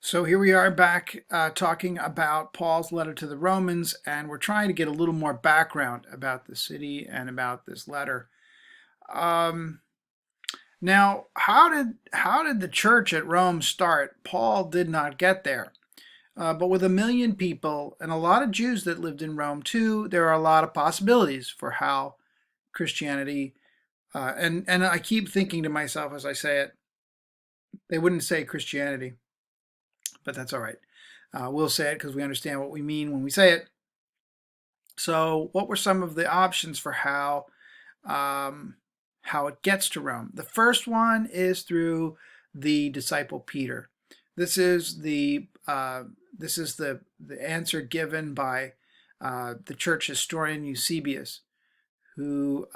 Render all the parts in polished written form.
So here we are back talking about Paul's letter to the Romans, and we're trying to get a little more background about the city and about this letter. Um, Now, how did the church at Rome start? Paul did not get there, but with 1 million people and a lot of Jews that lived in Rome too, there are a lot of possibilities for how Christianity. And I keep thinking to myself as I say it, they wouldn't say Christianity, but that's all right. We'll say it because we understand what we mean when we say it. So, what were some of the options for um, how it gets to Rome? The first one is through the disciple Peter. This is the answer given by the church historian Eusebius, who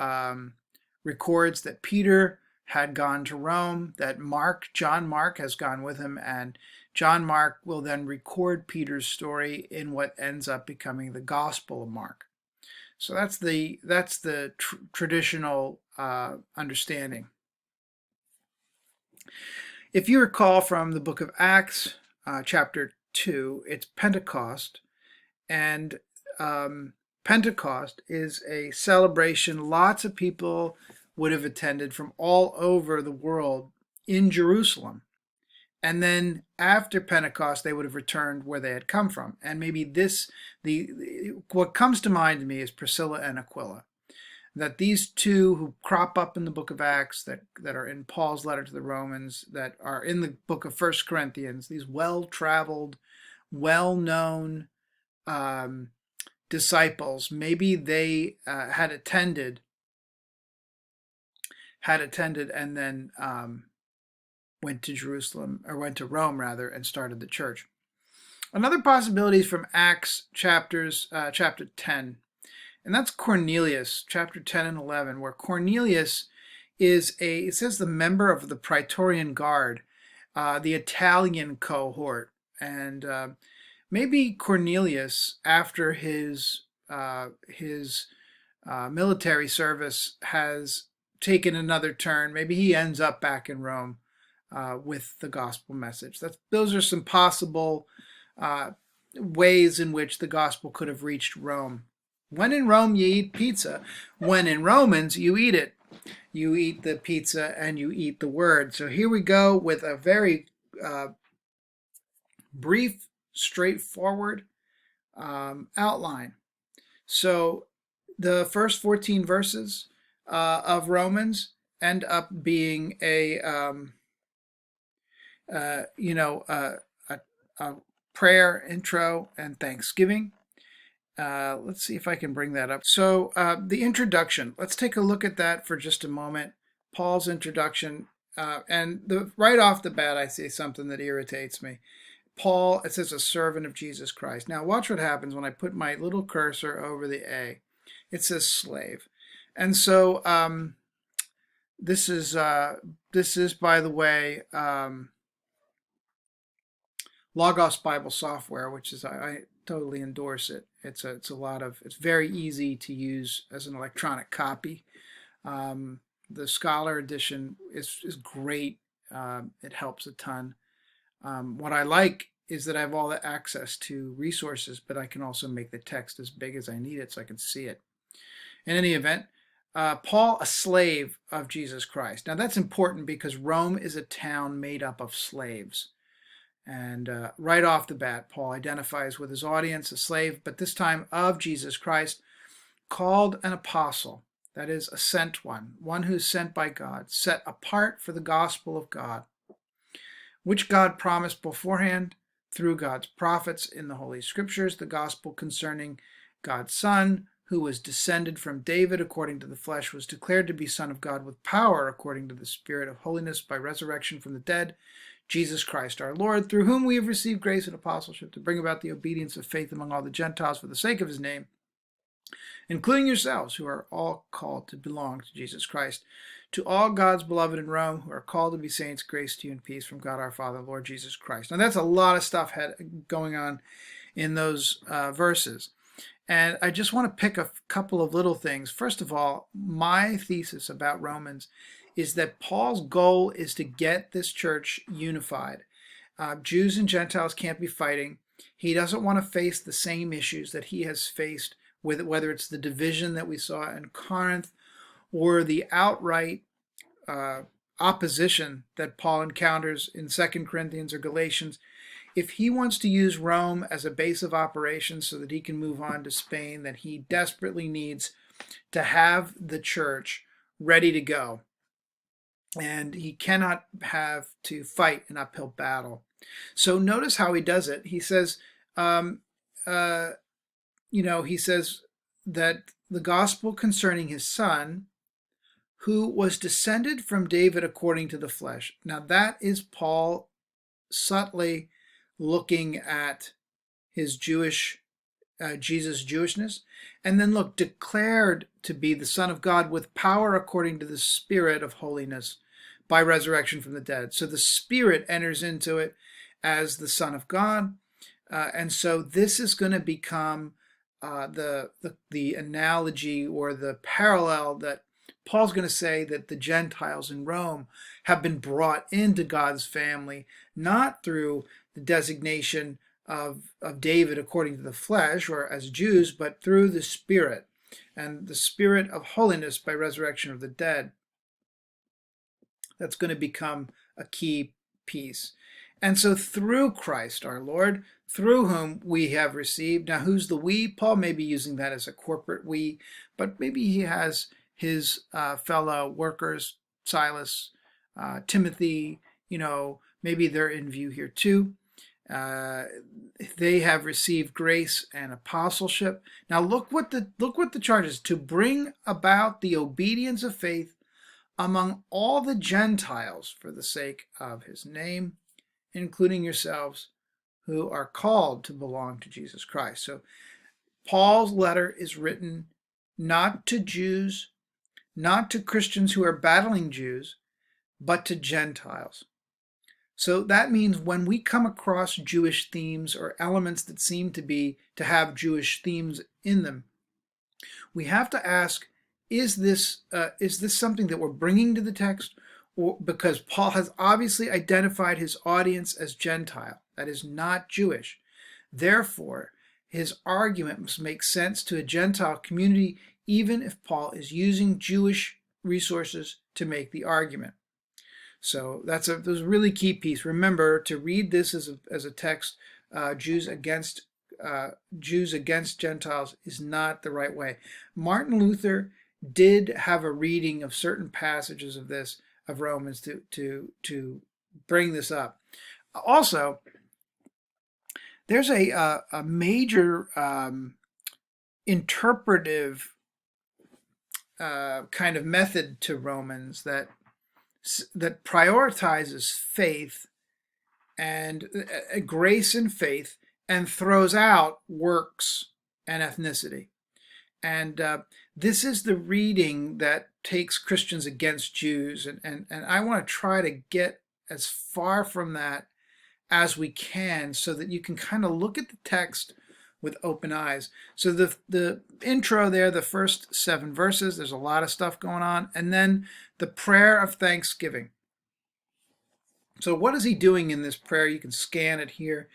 records that Peter had gone to Rome, that John Mark has gone with him, and John Mark will then record Peter's story in what ends up becoming the Gospel of Mark. So that's the traditional understanding. If you recall from the book of Acts, chapter 2, it's Pentecost, and Pentecost is a celebration lots of people would have attended from all over the world in Jerusalem. And then after Pentecost, they would have returned where they had come from. And maybe what comes to mind to me is Priscilla and Aquila. That these two who crop up in the book of Acts, that are in Paul's letter to the Romans, that are in the book of First Corinthians, these well-traveled, well-known disciples, maybe they had attended and then went to Jerusalem, or went to Rome rather, and started the church. Another possibility is from Acts chapter 10, and that's Cornelius, chapter 10 and 11, where Cornelius it says the member of the Praetorian Guard, the Italian cohort, and maybe Cornelius, after his military service has taken another turn, maybe he ends up back in Rome with the gospel message. Those are some possible ways in which the gospel could have reached Rome. When in Rome, you eat pizza. When in Romans, you eat it. You eat the pizza and you eat the word. So here we go with a very brief, straightforward outline. So the first 14 verses of Romans end up being a prayer, intro, and thanksgiving. Let's see if I can bring that up. So the introduction, let's take a look at that for just a moment. Paul's introduction, and right off the bat, I say something that irritates me. Paul, it says a servant of Jesus Christ. Now watch what happens when I put my little cursor over the A. It says slave. And so this is, by the way, Logos Bible Software, which is, I totally endorse it. It's very easy to use as an electronic copy. The Scholar edition is great. It helps a ton. What I like is that I have all the access to resources, but I can also make the text as big as I need it so I can see it. In any event, Paul, a slave of Jesus Christ. Now that's important because Rome is a town made up of slaves. And right off the bat, Paul identifies with his audience, a slave, but this time of Jesus Christ, called an apostle, that is, a sent one who is sent by God, set apart for the gospel of God, which God promised beforehand through God's prophets in the Holy Scriptures, the gospel concerning God's Son, who was descended from David according to the flesh, was declared to be Son of God with power according to the Spirit of holiness by resurrection from the dead, Jesus Christ our Lord, through whom we have received grace and apostleship to bring about the obedience of faith among all the Gentiles for the sake of his name, including yourselves, who are all called to belong to Jesus Christ. To all God's beloved in Rome, who are called to be saints, grace to you and peace from God our Father, Lord Jesus Christ. Now that's a lot of stuff going on in those verses. And I just want to pick a couple of little things. First of all, my thesis about Romans is that Paul's goal is to get this church unified. Jews and Gentiles can't be fighting. He doesn't want to face the same issues that he has faced with whether it's the division that we saw in Corinth or the outright opposition that Paul encounters in 2 Corinthians or Galatians. If he wants to use Rome as a base of operations so that he can move on to Spain, then he desperately needs to have the church ready to go. And he cannot have to fight an uphill battle. So notice how he does it. He says, he says that the gospel concerning his son, who was descended from David according to the flesh. Now that is Paul subtly looking at his Jesus' Jewishness, and then look, declared to be the Son of God with power according to the Spirit of holiness by resurrection from the dead. So the Spirit enters into it as the Son of God, and so this is going to become the analogy or the parallel that Paul's going to say that the Gentiles in Rome have been brought into God's family, not through the designation of David according to the flesh or as Jews, but through the Spirit, and the Spirit of holiness by resurrection of the dead. That's going to become a key piece. And so through Christ our Lord, through whom we have received. Now who's the we? Paul may be using that as a corporate we, but maybe he has his fellow workers, Silas, Timothy, maybe they're in view here too. They have received grace and apostleship. Now look what the charge is: to bring about the obedience of faith among all the Gentiles for the sake of his name, including yourselves, who are called to belong to Jesus Christ. So Paul's letter is written not to Jews, not to Christians who are battling Jews, but to Gentiles. So that means when we come across Jewish themes or elements that seem to have Jewish themes in them, we have to ask, is this something that we're bringing to the text? Or because Paul has obviously identified his audience as Gentile, that is not Jewish. Therefore, his argument must make sense to a Gentile community, even if Paul is using Jewish resources to make the argument. So that's a really key piece. Remember to read this as a text. Jews against Gentiles is not the right way. Martin Luther did have a reading of certain passages of Romans to bring this up. Also, there's a major interpretive kind of method to Romans that prioritizes faith and grace and faith and throws out works and ethnicity. And this is the reading that takes Christians against Jews. And I want to try to get as far from that as we can so that you can kind of look at the text with open eyes. So the intro there, the first 7 verses, there's a lot of stuff going on. And then the prayer of thanksgiving. So what is he doing in this prayer? You can scan it here.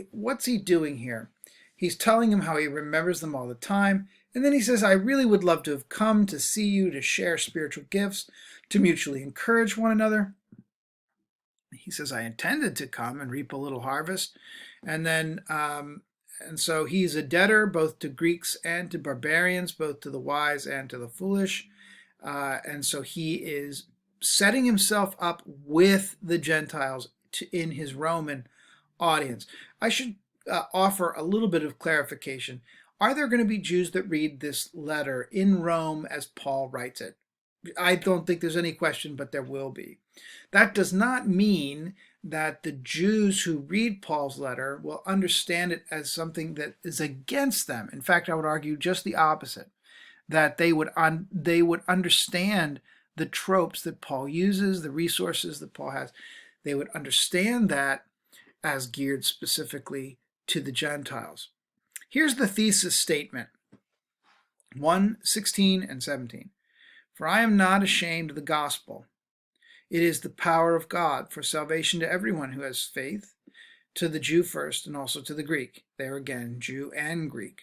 What's he doing here? He's telling him how he remembers them all the time. And then he says, I really would love to have come to see you, to share spiritual gifts, to mutually encourage one another. He says, I intended to come and reap a little harvest. And then, and so he's a debtor both to Greeks and to barbarians, both to the wise and to the foolish. And so he is setting himself up with the Gentiles in his Roman audience. I should offer a little bit of clarification. Are there going to be Jews that read this letter in Rome as Paul writes it? I don't think there's any question, but there will be. That does not mean that the Jews who read Paul's letter will understand it as something that is against them. In fact, I would argue just the opposite, that they would understand the tropes that Paul uses, the resources that Paul has. They would understand that as geared specifically to the Gentiles. Here's the thesis statement, 1:16 and 17. For I am not ashamed of the gospel. It is the power of God for salvation to everyone who has faith, to the Jew first, and also to the Greek. There again, Jew and Greek.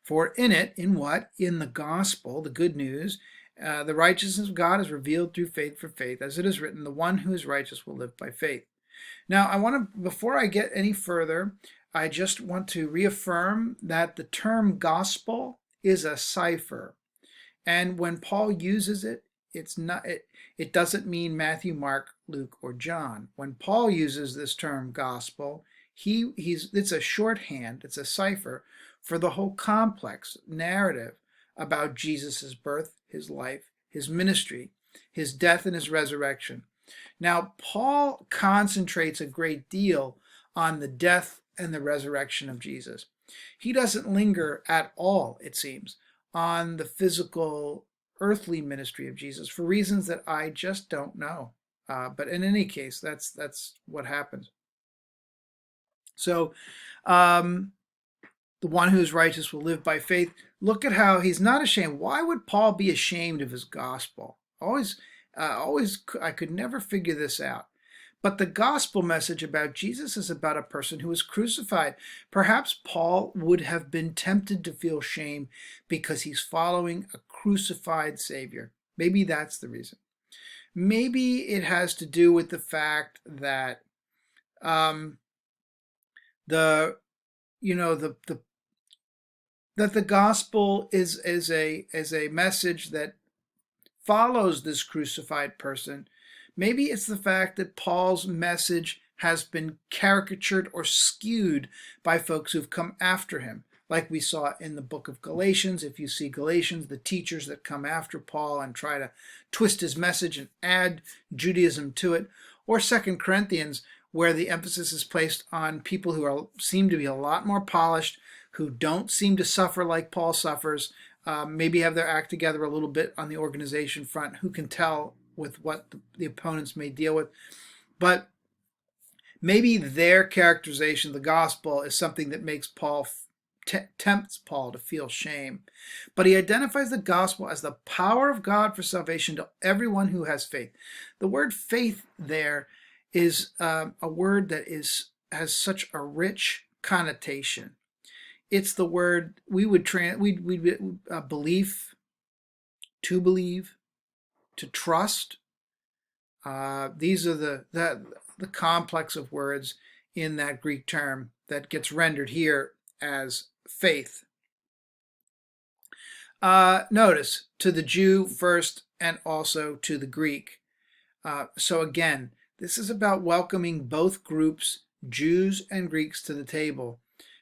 For in it, in what? In the gospel, the good news, the righteousness of God is revealed through faith for faith, as it is written, the one who is righteous will live by faith. Now, before I get any further, I just want to reaffirm that the term gospel is a cipher. And when Paul uses it, it doesn't mean Matthew, Mark, Luke, or John. When Paul uses this term gospel, it's a shorthand, it's a cipher for the whole complex narrative about Jesus' birth, his life, his ministry, his death, and his resurrection. Now, Paul concentrates a great deal on the death and the resurrection of Jesus. He doesn't linger at all, it seems, on the physical, earthly ministry of Jesus for reasons that I just don't know. But in any case, that's what happens. So, the one who is righteous will live by faith. Look at how he's not ashamed. Why would Paul be ashamed of his gospel? I could never figure this out. But the gospel message about Jesus is about a person who was crucified. Perhaps Paul would have been tempted to feel shame because he's following a crucified Savior. Maybe that's the reason. Maybe it has to do with the fact that the gospel is a message that follows this crucified person. Maybe it's the fact that Paul's message has been caricatured or skewed by folks who've come after him, like we saw in the book of Galatians. If you see Galatians, the teachers that come after Paul and try to twist his message and add Judaism to it, or 2 Corinthians, where the emphasis is placed on people who seem to be a lot more polished, who don't seem to suffer like Paul suffers, maybe have their act together a little bit on the organization front. Who can tell with what the opponents may deal with? But maybe their characterization of the gospel is something that makes Paul, tempts Paul to feel shame. But he identifies the gospel as the power of God for salvation to everyone who has faith. The word faith there is a word that has such a rich connotation. It's the word belief, to believe, to trust. These are the complex of words in that Greek term that gets rendered here as faith. Notice, to the Jew first and also to the Greek. So again, this is about welcoming both groups, Jews and Greeks, to the table.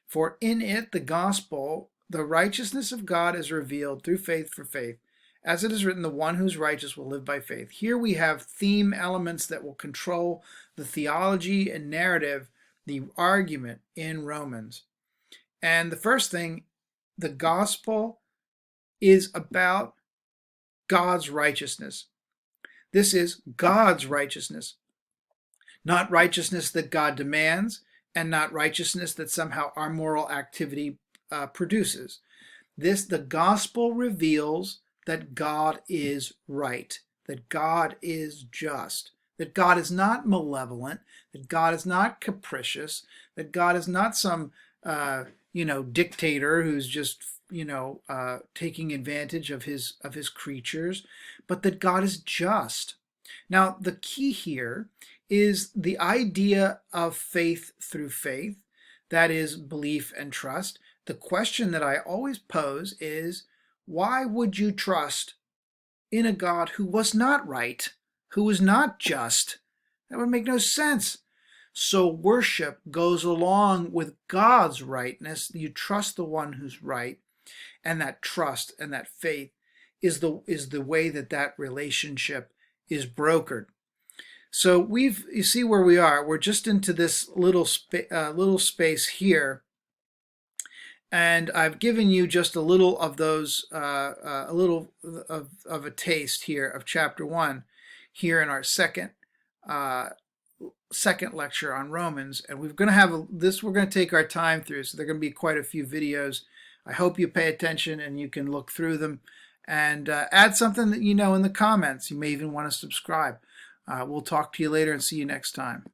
For in it, the gospel, the righteousness of God is revealed through faith for faith. As it is written, the one who is righteous will live by faith. Here we have theme elements that will control the theology and narrative, the argument in Romans. And the first thing, the gospel is about God's righteousness. This is God's righteousness, not righteousness that God demands, and not righteousness that somehow our moral activity produces. The gospel reveals that God is right, that God is just, that God is not malevolent, that God is not capricious, that God is not some dictator who's just taking advantage of his creatures, but that God is just. Now, the key here is the idea of faith through faith, that is, belief and trust. The question that I always pose is, why would you trust in a God who was not right, who was not just? That would make no sense. So worship goes along with God's rightness. You trust the one who's right, and that trust and that faith is the way that relationship is brokered. So you see where we are. We're just into this little space here, and I've given you just a little of those, a little of a taste here of chapter 1 here in our second lecture on Romans, and we're going to have we're going to take our time through, so there are going to be quite a few videos. I hope you pay attention and you can look through them and add something that you know in the comments. You may even want to subscribe. We'll talk to you later and see you next time.